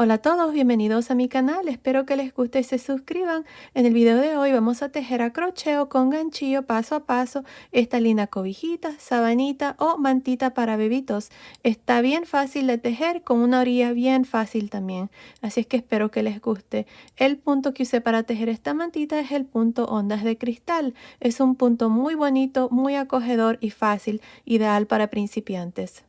Hola a todos, bienvenidos a mi canal, espero que les guste y se suscriban. En el video de hoy vamos a tejer a crochet o con ganchillo paso a paso esta linda cobijita, sabanita o mantita para bebitos. Está bien fácil de tejer con una orilla bien fácil también, así es que espero que les guste. El punto que usé para tejer esta mantita es el punto ondas de cristal. Es un punto muy bonito, muy acogedor y fácil, ideal para principiantes.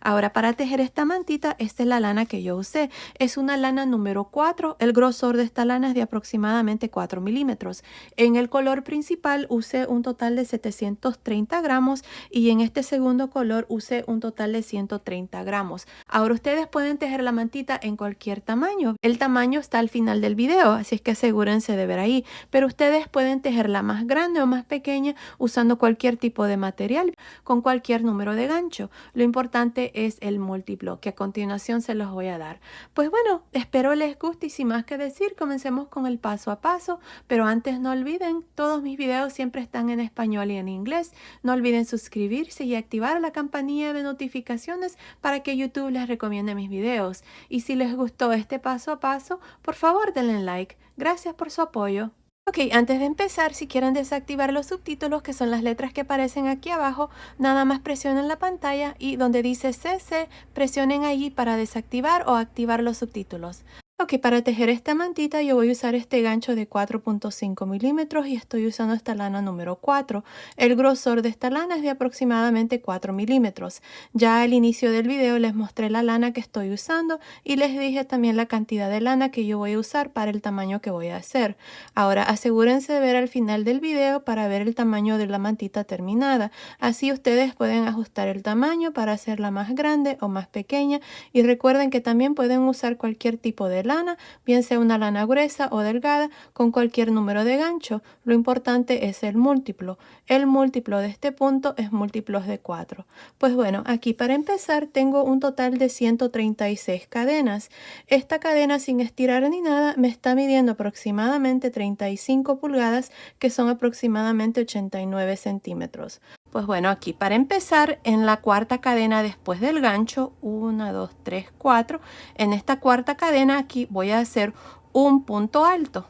Ahora para tejer esta mantita, esta es la lana que yo usé. Es una lana número 4. El grosor de esta lana es de aproximadamente 4 milímetros. En el color principal usé un total de 730 gramos y en este segundo color usé un total de 130 gramos. Ahora ustedes pueden tejer la mantita en cualquier tamaño. El tamaño está al final del video, así es que asegúrense de ver ahí. Pero ustedes pueden tejerla más grande o más pequeña usando cualquier tipo de material, con cualquier número de gancho. Lo importante es el múltiplo, que a continuación se los voy a dar. Pues bueno, espero les guste y sin más que decir, comencemos con el paso a paso. Pero antes no olviden, todos mis videos siempre están en español y en inglés. No olviden suscribirse y activar la campanilla de notificaciones para que YouTube les recomiende mis videos. Y si les gustó este paso a paso, por favor denle like. Gracias por su apoyo. Ok, antes de empezar, si quieren desactivar los subtítulos, que son las letras que aparecen aquí abajo, nada más presionen la pantalla y donde dice CC, presionen allí para desactivar o activar los subtítulos. Ok, para tejer esta mantita yo voy a usar este gancho de 4.5 milímetros y estoy usando esta lana número 4. El grosor de esta lana es de aproximadamente 4 milímetros. Ya al inicio del video les mostré la lana que estoy usando y les dije también la cantidad de lana que yo voy a usar para el tamaño que voy a hacer. Ahora asegúrense de ver al final del video para ver el tamaño de la mantita terminada. Así ustedes pueden ajustar el tamaño para hacerla más grande o más pequeña y recuerden que también pueden usar cualquier tipo de lana, bien sea una lana gruesa o delgada, con cualquier número de gancho. Lo importante es el múltiplo. El múltiplo de este punto es múltiplos de 4. Pues bueno, aquí para empezar tengo un total de 136 cadenas. Esta cadena sin estirar ni nada me está midiendo aproximadamente 35 pulgadas, que son aproximadamente 89 centímetros. Pues bueno, aquí para empezar, en la cuarta cadena después del gancho, 1, 2, 3, 4, en esta cuarta cadena aquí voy a hacer un punto alto.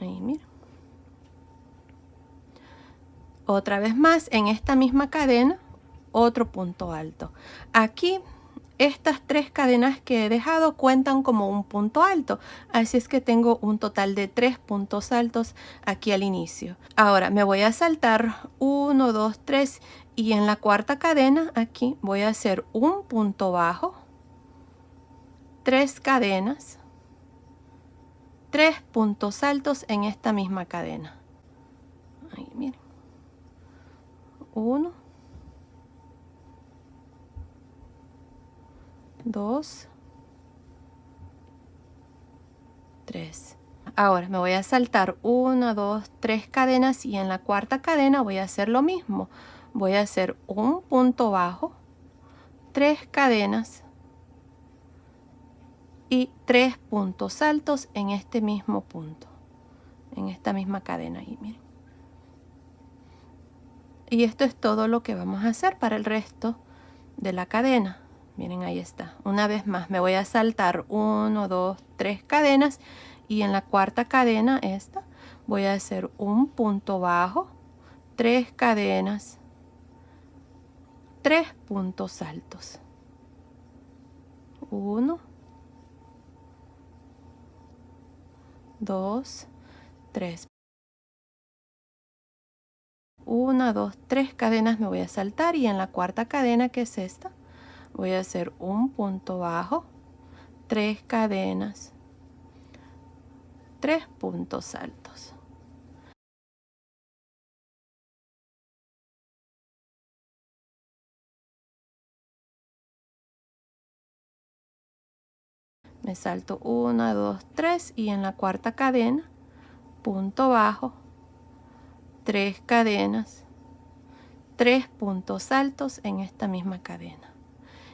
Ahí, mira. Otra vez más, en esta misma cadena, otro punto alto. Aquí estas tres cadenas que he dejado cuentan como un punto alto, así es que tengo un total de 3 puntos altos aquí al inicio. Ahora me voy a saltar 1, 2, 3 y en la cuarta cadena aquí voy a hacer un punto bajo, 3 cadenas, 3 puntos altos en esta misma cadena. Ahí miren, 1, 2, 3. Ahora me voy a saltar 1, 2, 3 cadenas y en la cuarta cadena voy a hacer lo mismo. Voy a hacer un punto bajo, 3 cadenas y 3 puntos altos en este mismo punto, en esta misma cadena ahí, miren. Y esto es todo lo que vamos a hacer para el resto de la cadena. Miren, ahí está. Una vez más me voy a saltar 1, 2, 3 cadenas y en la cuarta cadena esta voy a hacer un punto bajo, 3 cadenas, 3 puntos altos. 1, 2, 3. 1, 2, 3 cadenas me voy a saltar y en la cuarta cadena, que es esta, voy a hacer un punto bajo, 3 cadenas, 3 puntos altos. Me salto 1, 2, 3 y en la cuarta cadena, punto bajo, 3 cadenas, 3 puntos altos en esta misma cadena.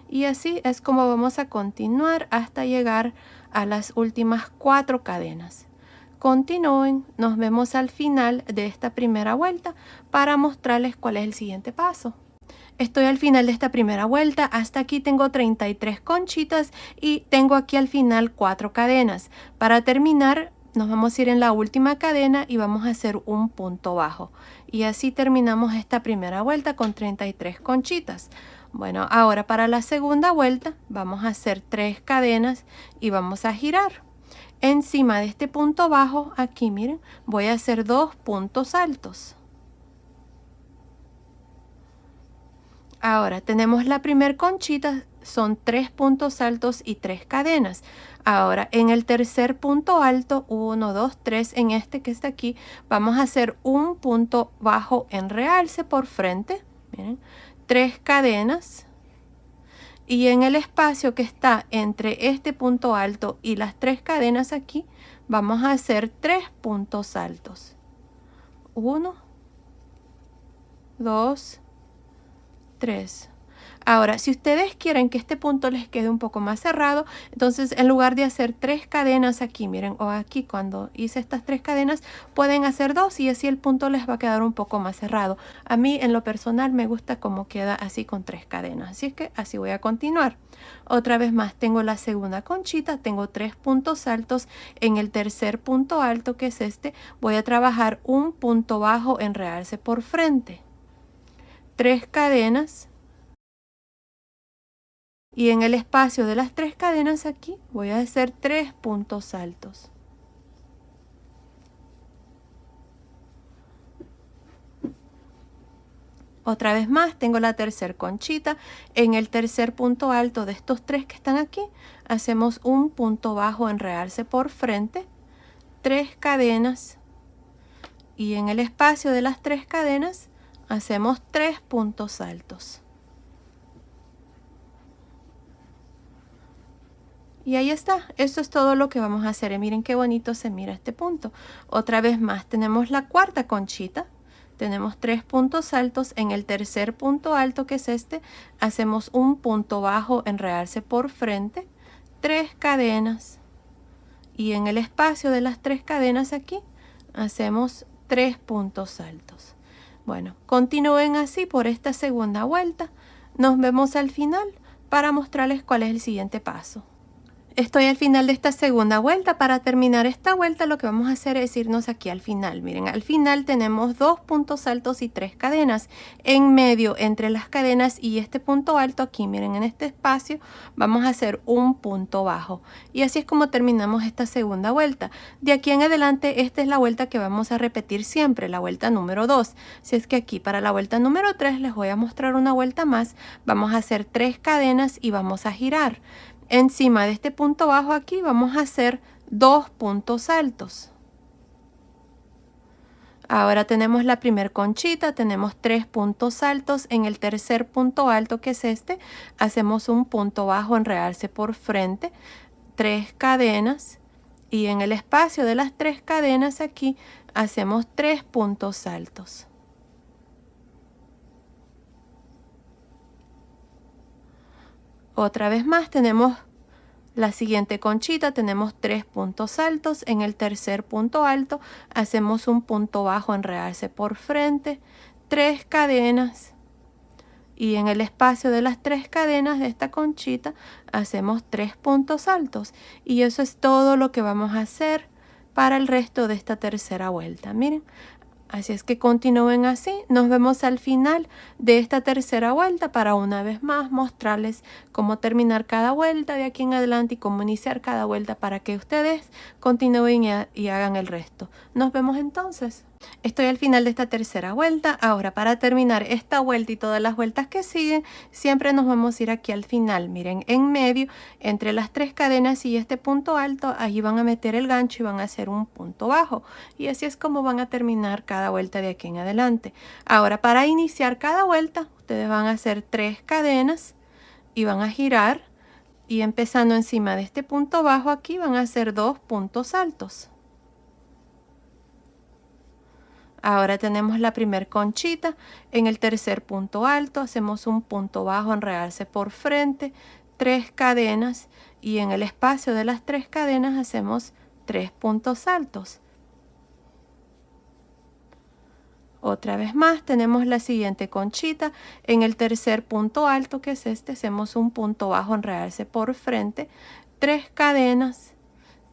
Y así es como vamos a continuar hasta llegar a las últimas 4 cadenas. Continúen, nos vemos al final de esta primera vuelta para mostrarles cuál es el siguiente paso. Estoy al final de esta primera vuelta. Hasta aquí tengo 33 conchitas y tengo aquí al final 4 cadenas. Para terminar, nos vamos a ir en la última cadena y vamos a hacer un punto bajo. Y así terminamos esta primera vuelta con 33 conchitas. Bueno, ahora para la segunda vuelta vamos a hacer 3 cadenas y vamos a girar. Encima de este punto bajo, aquí miren, voy a hacer 2 puntos altos. Ahora tenemos la primer conchita, son 3 puntos altos y 3 cadenas. Ahora en el tercer punto alto, 1, 2, 3, en este que está aquí, vamos a hacer un punto bajo en realce por frente. Miren, 3 cadenas. Y en el espacio que está entre este punto alto y las 3 cadenas aquí, vamos a hacer 3 puntos altos. 1, 2, 3. Ahora, si ustedes quieren que este punto les quede un poco más cerrado, entonces en lugar de hacer 3 cadenas aquí, miren, o aquí cuando hice estas 3 cadenas, pueden hacer 2 y así el punto les va a quedar un poco más cerrado. A mí en lo personal me gusta como queda así con 3 cadenas, así es que así voy a continuar. Otra vez más, tengo la segunda conchita, tengo 3 puntos altos. En el tercer punto alto, que es este, voy a trabajar un punto bajo en realce por frente. 3 cadenas. Y en el espacio de las 3 cadenas aquí voy a hacer 3 puntos altos. Otra vez más, tengo la tercera conchita. En el tercer punto alto de estos 3 que están aquí, hacemos un punto bajo en realce por frente, 3 cadenas. Y en el espacio de las 3 cadenas, hacemos 3 puntos altos. Y ahí está, eso es todo lo que vamos a hacer. Y miren qué bonito se mira este punto. Otra vez más, tenemos la cuarta conchita. Tenemos 3 puntos altos. En el tercer punto alto, que es este, hacemos un punto bajo en realce por frente, 3 cadenas. Y en el espacio de las 3 cadenas aquí, hacemos 3 puntos altos. Bueno, continúen así por esta segunda vuelta. Nos vemos al final para mostrarles cuál es el siguiente paso. Estoy al final de esta segunda vuelta. Para terminar esta vuelta lo que vamos a hacer es irnos aquí al final. Miren, al final tenemos 2 puntos altos y 3 cadenas. En medio entre las cadenas y este punto alto aquí, miren, en este espacio vamos a hacer un punto bajo. Y así es como terminamos esta segunda vuelta. De aquí en adelante esta es la vuelta que vamos a repetir siempre, la vuelta número 2. Si es que aquí para la vuelta número 3 les voy a mostrar una vuelta más. Vamos a hacer 3 cadenas y vamos a girar. Encima de este punto bajo aquí vamos a hacer 2 puntos altos. Ahora tenemos la primer conchita, tenemos 3 puntos altos. En el tercer punto alto, que es este, hacemos un punto bajo en realce por frente, 3 cadenas. Y en el espacio de las 3 cadenas aquí hacemos 3 puntos altos. Otra vez más tenemos la siguiente conchita, tenemos 3 puntos altos. En el tercer punto alto hacemos un punto bajo en realce por frente, 3 cadenas. Y en el espacio de las 3 cadenas de esta conchita hacemos 3 puntos altos. Y eso es todo lo que vamos a hacer para el resto de esta tercera vuelta. Miren. Así es que continúen así. Nos vemos al final de esta tercera vuelta para una vez más mostrarles cómo terminar cada vuelta de aquí en adelante y cómo iniciar cada vuelta para que ustedes continúen y hagan el resto. Nos vemos entonces. Estoy al final de esta tercera vuelta. Ahora, para terminar esta vuelta y todas las vueltas que siguen, siempre nos vamos a ir aquí al final. Miren, en medio, entre las 3 cadenas y este punto alto, allí van a meter el gancho y van a hacer un punto bajo. Y así es como van a terminar cada vuelta de aquí en adelante. Ahora, para iniciar cada vuelta, ustedes van a hacer 3 cadenas y van a girar. Y empezando encima de este punto bajo aquí, van a hacer 2 puntos altos. Ahora tenemos la primer conchita. En el tercer punto alto hacemos un punto bajo en realce por frente, 3 cadenas. Y en el espacio de las 3 cadenas hacemos 3 puntos altos. Otra vez más tenemos la siguiente conchita. En el tercer punto alto, que es este, hacemos un punto bajo en realce por frente, 3 cadenas,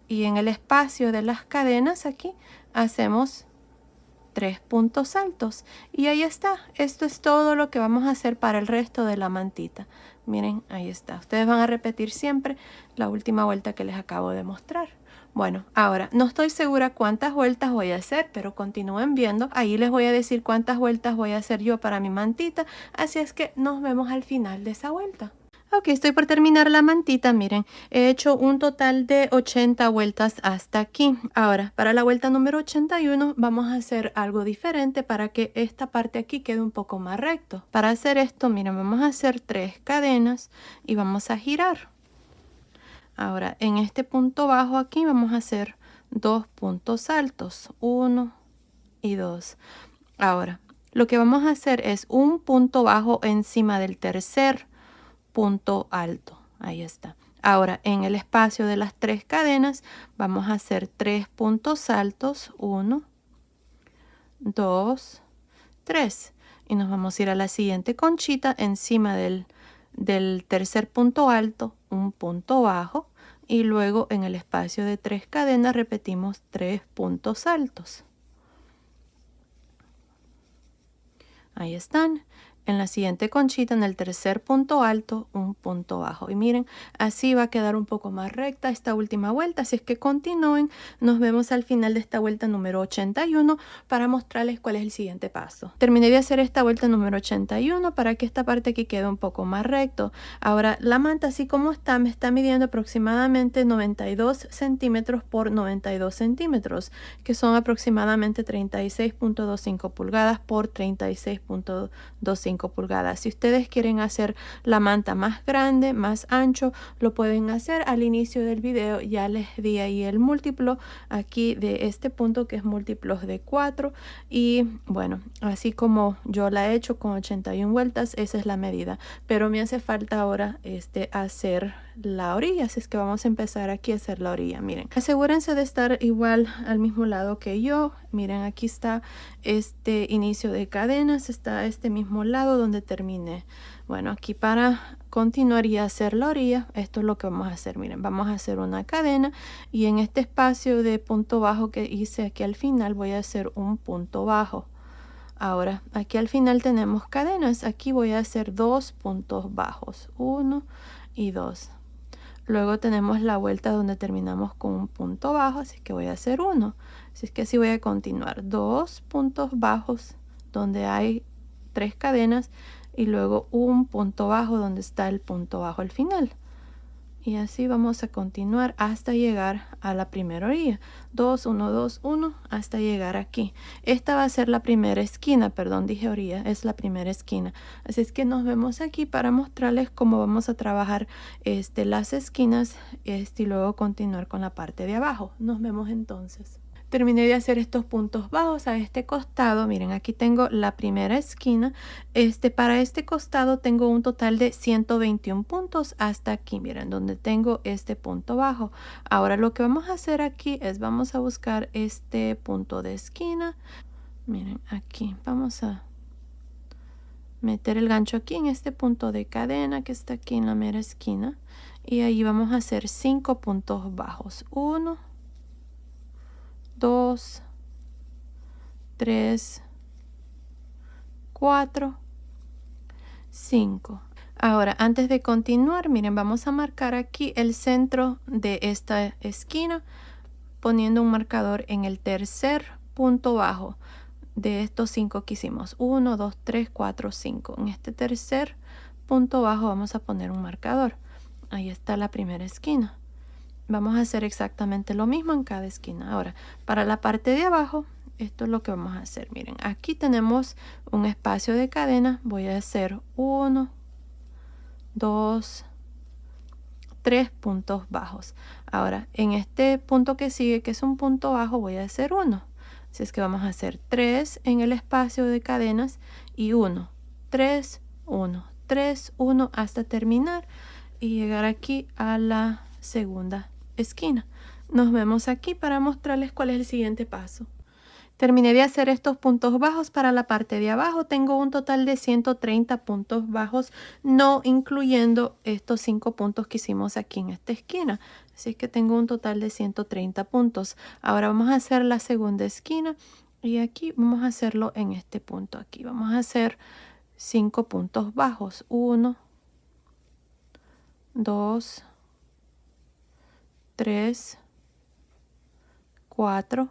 y en el espacio de las cadenas aquí hacemos 3 puntos altos. Y ahí está. Esto es todo lo que vamos a hacer para el resto de la mantita. Miren, ahí está. Ustedes van a repetir siempre la última vuelta que les acabo de mostrar. Bueno, ahora no estoy segura cuántas vueltas voy a hacer, pero continúen viendo. Ahí les voy a decir cuántas vueltas voy a hacer yo para mi mantita. Así es que nos vemos al final de esa vuelta. Ok, estoy por terminar la mantita. Miren, he hecho un total de 80 vueltas hasta aquí. Ahora, para la vuelta número 81 vamos a hacer algo diferente para que esta parte aquí quede un poco más recto. Para hacer esto, miren, vamos a hacer 3 cadenas y vamos a girar. Ahora, en este punto bajo aquí vamos a hacer 2 puntos altos, 1 y 2. Ahora, lo que vamos a hacer es un punto bajo encima del tercer punto alto. Ahí está. Ahora, en el espacio de las 3 cadenas vamos a hacer 3 puntos altos, 1, 2, 3. Y nos vamos a ir a la siguiente conchita encima del tercer punto alto, un punto bajo, y luego en el espacio de 3 cadenas repetimos 3 puntos altos. Ahí están. En la siguiente conchita, en el tercer punto alto, un punto bajo. Y miren, así va a quedar un poco más recta esta última vuelta. Así es que continúen. Nos vemos al final de esta vuelta número 81 para mostrarles cuál es el siguiente paso. Terminé de hacer esta vuelta número 81 para que esta parte aquí quede un poco más recto. Ahora, la manta así como está, me está midiendo aproximadamente 92 centímetros por 92 centímetros, que son aproximadamente 36.25 pulgadas por 36.25 pulgadas. Si ustedes quieren hacer la manta más grande, más ancho, lo pueden hacer. Al inicio del video ya les di ahí el múltiplo aquí de este punto, que es múltiplos de 4, y bueno, así como yo la he hecho con 81 vueltas, esa es la medida, pero me hace falta ahora hacer la orilla. Así es que vamos a empezar aquí a hacer la orilla. Miren, asegúrense de estar igual al mismo lado que yo. Miren, aquí está este inicio de cadenas, está este mismo lado donde terminé. Bueno, aquí para continuar y hacer la orilla, esto es lo que vamos a hacer. Miren, vamos a hacer una cadena y en este espacio de punto bajo que hice aquí al final voy a hacer un punto bajo. Ahora, aquí al final tenemos cadenas. Aquí voy a hacer 2 puntos bajos, 1 y 2. Luego tenemos la vuelta donde terminamos con un punto bajo, así que voy a hacer 1. Así es que así voy a continuar. 2 puntos bajos donde hay 3 cadenas y luego un punto bajo donde está el punto bajo al final. Y así vamos a continuar hasta llegar a la primera orilla. 2, 1, 2, 1 hasta llegar aquí. Esta va a ser la primera esquina, perdón, dije orilla, es la primera esquina. Así es que nos vemos aquí para mostrarles cómo vamos a trabajar las esquinas y luego continuar con la parte de abajo. Nos vemos entonces. Terminé de hacer estos puntos bajos a este costado. Miren, aquí tengo la primera esquina. Para este costado tengo un total de 121 puntos hasta aquí. Miren, donde tengo este punto bajo. Ahora lo que vamos a hacer aquí es vamos a buscar este punto de esquina. Miren, aquí vamos a meter el gancho aquí en este punto de cadena que está aquí en la mera esquina. Y ahí vamos a hacer 5 puntos bajos. 1, 2, 3, 4, 5. Ahora, antes de continuar, miren, vamos a marcar aquí el centro de esta esquina poniendo un marcador en el tercer punto bajo de estos 5 que hicimos. 1, 2, 3, 4, 5. En este tercer punto bajo vamos a poner un marcador. Ahí está la primera esquina. Vamos a hacer exactamente lo mismo en cada esquina. Ahora, para la parte de abajo, esto es lo que vamos a hacer. Miren, aquí tenemos un espacio de cadena. Voy a hacer 1, 2, 3 puntos bajos. Ahora, en este punto que sigue, que es un punto bajo, voy a hacer 1. Así es que vamos a hacer 3 en el espacio de cadenas y 1, 3, 1, 3, 1 hasta terminar y llegar aquí a la segunda esquina. Nos vemos aquí para mostrarles cuál es el siguiente paso. Terminé de hacer estos puntos bajos para la parte de abajo. Tengo un total de 130 puntos bajos, no incluyendo estos 5 puntos que hicimos aquí en esta esquina. Así que tengo un total de 130 puntos. Ahora vamos a hacer la segunda esquina y aquí vamos a hacerlo en este punto aquí. Vamos a hacer 5 puntos bajos. 1, 2, 3, 4,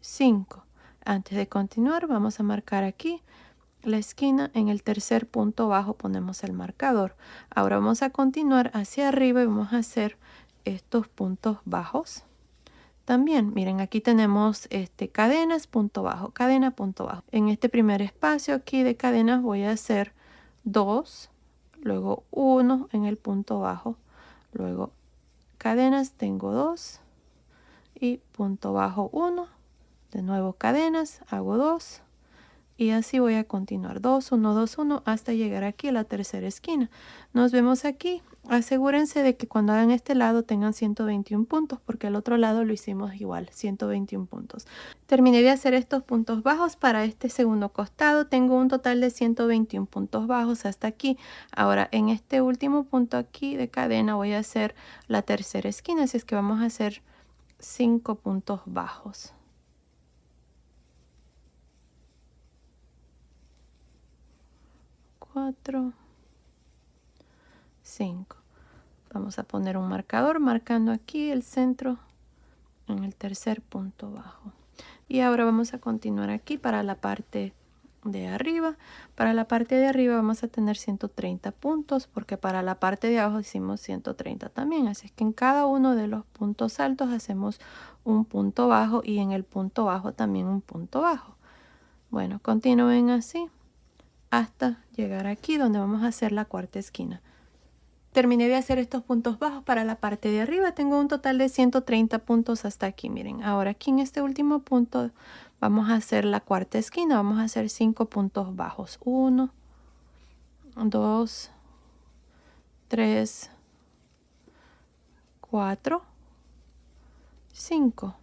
5. Antes de continuar vamos a marcar aquí la esquina. En el tercer punto bajo ponemos el marcador. Ahora vamos a continuar hacia arriba y vamos a hacer estos puntos bajos. También miren, aquí tenemos cadenas, punto bajo, cadena, punto bajo. En este primer espacio aquí de cadenas voy a hacer 2, luego 1 en el punto bajo, luego cadenas, tengo 2 y punto bajo 1. De nuevo cadenas, hago 2 y así voy a continuar 2, 1, 2, 1 hasta llegar aquí a la tercera esquina. Nos vemos aquí. Asegúrense de que cuando hagan este lado tengan 121 puntos porque al otro lado lo hicimos igual, 121 puntos. Terminé de hacer estos puntos bajos para este segundo costado. Tengo un total de 121 puntos bajos hasta aquí. Ahora en este último punto aquí de cadena voy a hacer la tercera esquina, así es que vamos a hacer 5 puntos bajos. 4, 5. Vamos a poner un marcador marcando aquí el centro en el tercer punto bajo. Y ahora vamos a continuar aquí para la parte de arriba. Para la parte de arriba vamos a tener 130 puntos porque para la parte de abajo hicimos 130 también. Así es que en cada uno de los puntos altos hacemos un punto bajo y en el punto bajo también un punto bajo. Bueno, continúen así hasta llegar aquí donde vamos a hacer la cuarta esquina. Terminé de hacer estos puntos bajos para la parte de arriba. Tengo un total de 130 puntos hasta aquí. Miren, ahora aquí en este último punto vamos a hacer la cuarta esquina. Vamos a hacer 5 puntos bajos. 1, 2, 3, 4, 5.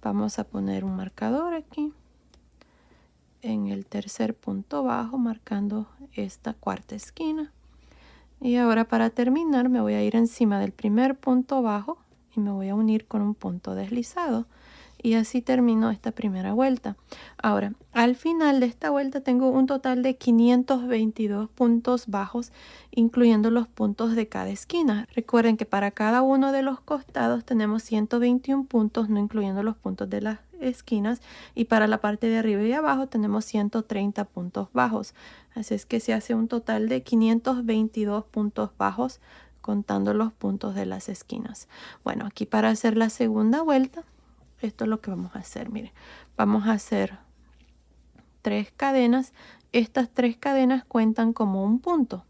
Vamos a poner un marcador aquí en el tercer punto bajo marcando esta cuarta esquina. Y ahora para terminar me voy a ir encima del primer punto bajo y me voy a unir con un punto deslizado. Y así termino esta primera vuelta. Ahora, al final de esta vuelta tengo un total de 522 puntos bajos, incluyendo los puntos de cada esquina. Recuerden que para cada uno de los costados tenemos 121 puntos, no incluyendo los puntos de las esquinas. Y para la parte de arriba y abajo tenemos 130 puntos bajos. Así es que se hace un total de 522 puntos bajos, contando los puntos de las esquinas. Bueno, aquí para hacer la segunda vuelta, esto es lo que vamos a hacer. Miren, vamos a hacer 3 cadenas. Estas 3 cadenas cuentan como un punto.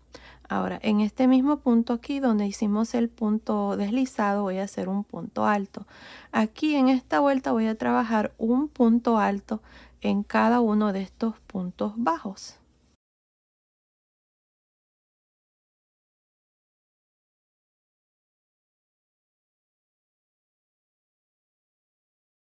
Ahora, en este mismo punto aquí donde hicimos el punto deslizado, voy a hacer un punto alto. Aquí en esta vuelta voy a trabajar un punto alto en cada uno de estos puntos bajos.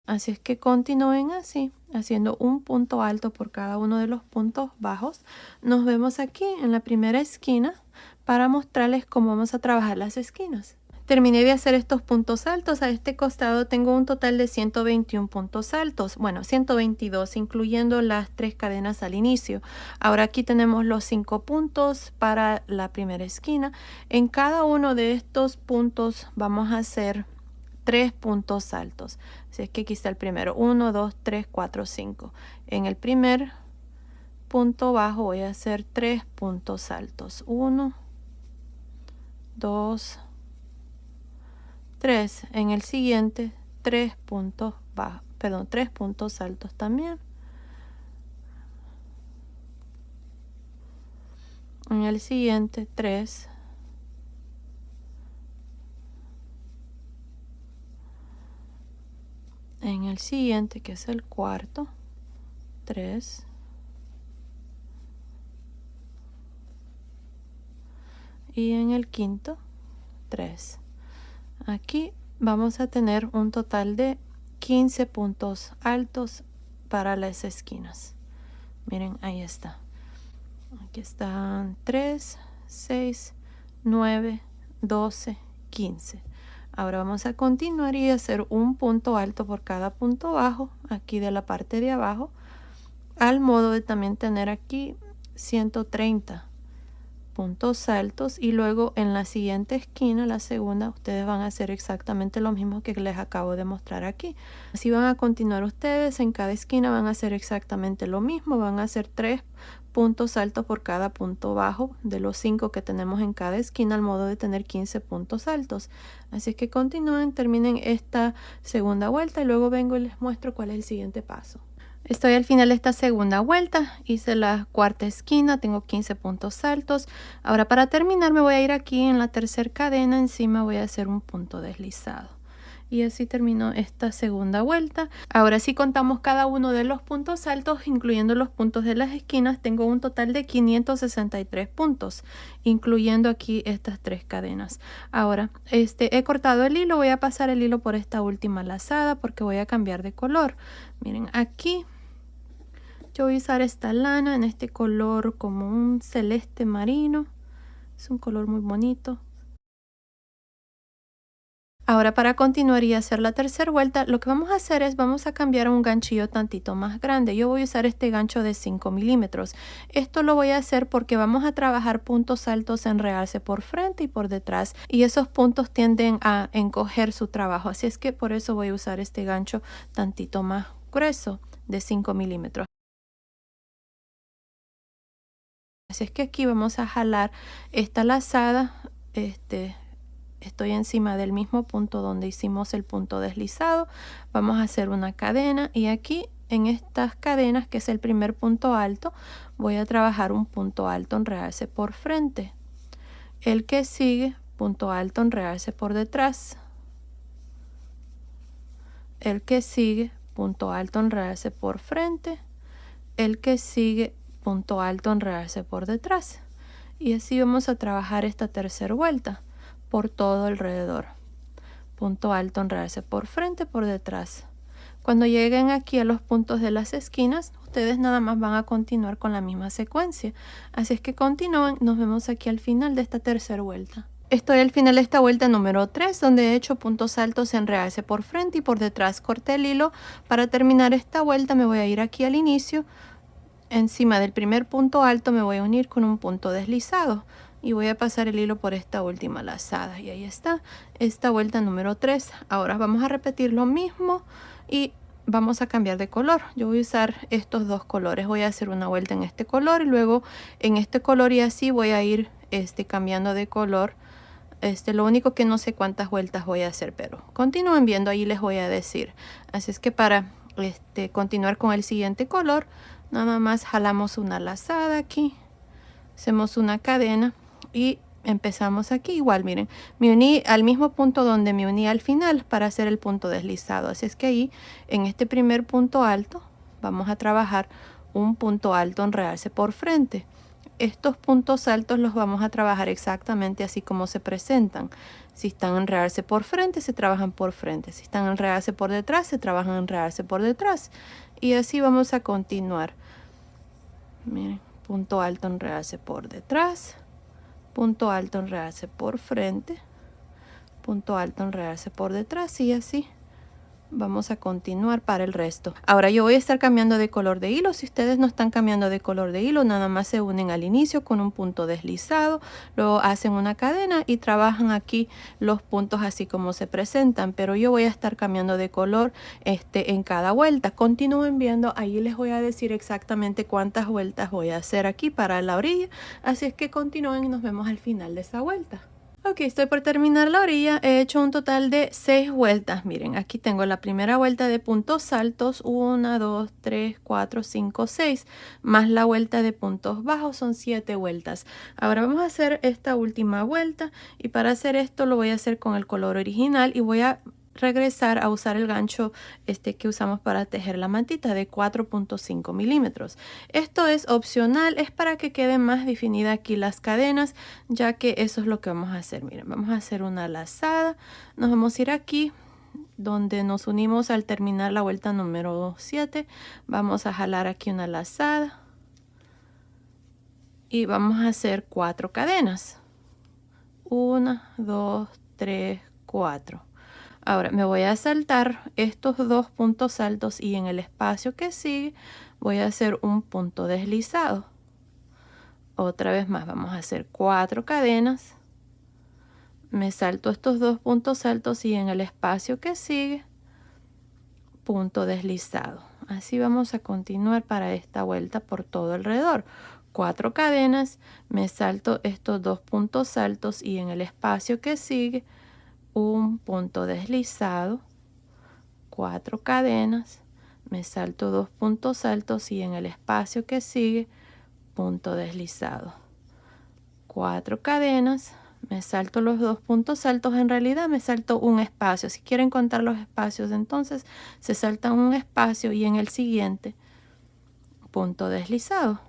Así es que continúen así, haciendo un punto alto por cada uno de los puntos bajos. Nos vemos aquí en la primera esquina para mostrarles cómo vamos a trabajar las esquinas. Terminé de hacer estos puntos altos. A este costado tengo un total de 121 puntos altos. Bueno, 122, incluyendo las 3 cadenas al inicio. Ahora aquí tenemos los 5 puntos para la primera esquina. En cada uno de estos puntos vamos a hacer 3 puntos altos. Así es que aquí está el primero. 1, 2, 3, 4, 5. En el primer punto bajo voy a hacer 3 puntos altos. 1, 2, 3. En el siguiente 3 puntos bajos, perdón, 3 puntos altos también. En el siguiente 3. En el siguiente, que es el cuarto, 3. Y en el quinto, 3. Aquí vamos a tener un total de 15 puntos altos para las esquinas. Miren, ahí está. Aquí están 3, 6, 9, 12, 15. Ahora vamos a continuar y hacer un punto alto por cada punto bajo, aquí de la parte de abajo, al modo de también tener aquí 130 puntos altos, y luego en la siguiente esquina, la segunda, ustedes van a hacer exactamente lo mismo que les acabo de mostrar aquí. Así van a continuar ustedes, en cada esquina van a hacer exactamente lo mismo, van a hacer 3 puntos altos por cada punto bajo de los 5 que tenemos en cada esquina, al modo de tener 15 puntos altos. Así es que continúen, terminen esta segunda vuelta y luego vengo y les muestro cuál es el siguiente paso. Estoy al final de esta segunda vuelta, hice la cuarta esquina, tengo 15 puntos altos. Ahora para terminar me voy a ir aquí en la tercera cadena, encima voy a hacer un punto deslizado. Y así termino esta segunda vuelta. Ahora si contamos cada uno de los puntos altos, incluyendo los puntos de las esquinas, tengo un total de 563 puntos, incluyendo aquí estas 3 cadenas. Ahora, he cortado el hilo, voy a pasar el hilo por esta última lazada porque voy a cambiar de color. Miren, aquí yo voy a usar esta lana en este color como un celeste marino. Es un color muy bonito. Ahora para continuar y hacer la tercera vuelta, lo que vamos a hacer es vamos a cambiar a un ganchillo tantito más grande. Yo voy a usar este gancho de 5 milímetros. Esto lo voy a hacer porque vamos a trabajar puntos altos en realce por frente y por detrás. Y esos puntos tienden a encoger su trabajo. Así es que por eso voy a usar este gancho tantito más grueso de 5 milímetros. Así es que aquí vamos a jalar esta lazada, estoy encima del mismo punto donde hicimos el punto deslizado, vamos a hacer una cadena y aquí en estas cadenas, que es el primer punto alto, voy a trabajar un punto alto en realce por frente. El que sigue, punto alto en realce por detrás. El que sigue, punto alto en realce por frente. El que sigue, punto alto en realce por detrás, y así vamos a trabajar esta tercera vuelta por todo alrededor. Punto alto en realce por frente, por detrás. Cuando lleguen aquí a los puntos de las esquinas, ustedes nada más van a continuar con la misma secuencia. Así es que continúen, nos vemos aquí al final de esta tercera vuelta. Estoy al final de esta vuelta número 3, donde he hecho puntos altos en realce por frente y por detrás. Corté el hilo. Para terminar esta vuelta me voy a ir aquí al inicio. Encima del primer punto alto me voy a unir con un punto deslizado y voy a pasar el hilo por esta última lazada, y ahí está esta vuelta número 3. Ahora vamos a repetir lo mismo y vamos a cambiar de color. Yo voy a usar estos dos colores, voy a hacer una vuelta en este color y luego en este color, y así voy a ir cambiando de color. Lo único que no sé cuántas vueltas voy a hacer, pero continúen viendo, ahí les voy a decir. Así es que para continuar con el siguiente color, nada más jalamos una lazada aquí, hacemos una cadena y empezamos aquí igual. Miren, me uní al mismo punto donde me uní al final para hacer el punto deslizado. Así es que ahí en este primer punto alto vamos a trabajar un punto alto en realce por frente. Estos puntos altos los vamos a trabajar exactamente así como se presentan. Si están en realce por frente, se trabajan por frente. Si están en realce por detrás, se trabajan en realce por detrás. Y así vamos a continuar. Miren, punto alto en realce por detrás, punto alto en realce por frente, punto alto en realce por detrás, y así vamos a continuar para el resto. Ahora yo voy a estar cambiando de color de hilo. Si ustedes no están cambiando de color de hilo, nada más se unen al inicio con un punto deslizado, luego hacen una cadena y trabajan aquí los puntos así como se presentan, pero yo voy a estar cambiando de color en cada vuelta. Continúen viendo, ahí les voy a decir exactamente cuántas vueltas voy a hacer aquí para la orilla, así es que continúen y nos vemos al final de esa vuelta. Ok, estoy por terminar la orilla. He hecho un total de 6 vueltas. Miren, aquí tengo la primera vuelta de puntos altos, 1, 2, 3, 4, 5, 6, más la vuelta de puntos bajos, son 7 vueltas. Ahora vamos a hacer esta última vuelta, y para hacer esto lo voy a hacer con el color original y voy a regresar a usar el gancho que usamos para tejer la mantita de 4.5 milímetros. Esto es opcional, es para que queden más definidas aquí las cadenas, ya que eso es lo que vamos a hacer. Miren, vamos a hacer una lazada, nos vamos a ir aquí donde nos unimos al terminar la vuelta número 7. Vamos a jalar aquí una lazada y vamos a hacer 4 cadenas. 1, 2, 3, 4. Ahora me voy a saltar estos 2 puntos altos y en el espacio que sigue voy a hacer un punto deslizado. Otra vez más vamos a hacer 4 cadenas. Me salto estos 2 puntos altos y en el espacio que sigue punto deslizado. Así vamos a continuar para esta vuelta por todo alrededor. 4 cadenas, me salto estos 2 puntos altos y en el espacio que sigue un punto deslizado. 4 cadenas, me salto 2 puntos altos y en el espacio que sigue punto deslizado. 4 cadenas, me salto los 2 puntos altos, en realidad me salto un espacio. Si quieren contar los espacios, entonces se saltan un espacio y en el siguiente punto deslizado.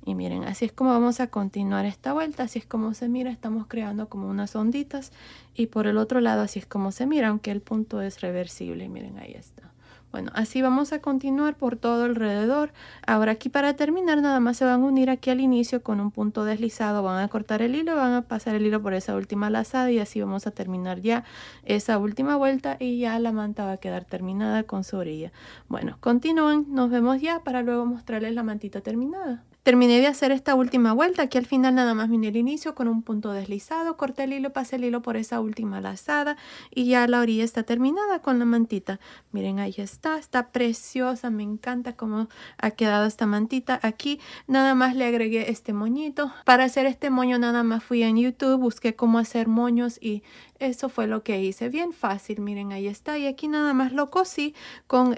Y miren, así es como vamos a continuar esta vuelta. Así es como se mira, estamos creando como unas onditas y por el otro lado así es como se mira, aunque el punto es reversible. Miren, ahí está. Bueno, así vamos a continuar por todo alrededor. Ahora aquí para terminar nada más se van a unir aquí al inicio con un punto deslizado, van a cortar el hilo, van a pasar el hilo por esa última lazada y así vamos a terminar ya esa última vuelta y ya la manta va a quedar terminada con su orilla. Bueno, continúen, nos vemos ya para luego mostrarles la mantita terminada. Terminé de hacer esta última vuelta, aquí al final nada más vine al inicio con un punto deslizado, corté el hilo, pasé el hilo por esa última lazada y ya la orilla está terminada con la mantita. Miren, ahí está preciosa, me encanta cómo ha quedado esta mantita. Aquí nada más le agregué este moñito. Para hacer este moño nada más fui en YouTube, busqué cómo hacer moños y eso fue lo que hice, bien fácil. Miren, ahí está y aquí nada más lo cosí con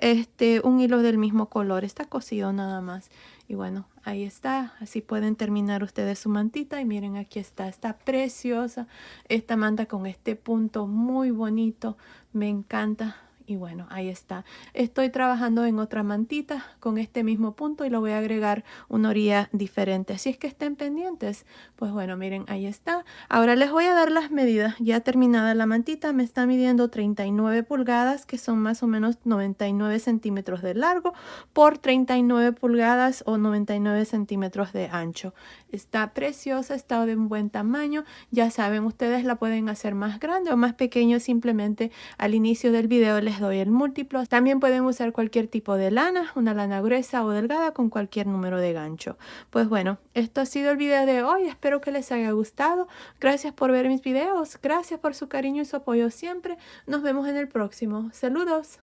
un hilo del mismo color, está cosido nada más. Y bueno, ahí está, así pueden terminar ustedes su mantita y miren aquí está preciosa esta manta con este punto muy bonito, me encanta. Y bueno, ahí está. Estoy trabajando en otra mantita con este mismo punto y lo voy a agregar una orilla diferente. Así es que estén pendientes. Pues bueno, miren, ahí está. Ahora les voy a dar las medidas. Ya terminada la mantita, me está midiendo 39 pulgadas, que son más o menos 99 centímetros de largo por 39 pulgadas o 99 centímetros de ancho. Está preciosa, está de un buen tamaño. Ya saben, ustedes la pueden hacer más grande o más pequeño. Simplemente al inicio del video les doy el múltiplo. También pueden usar cualquier tipo de lana, una lana gruesa o delgada con cualquier número de gancho. Pues bueno, esto ha sido el video de hoy. Espero que les haya gustado. Gracias por ver mis videos. Gracias por su cariño y su apoyo siempre. Nos vemos en el próximo. Saludos.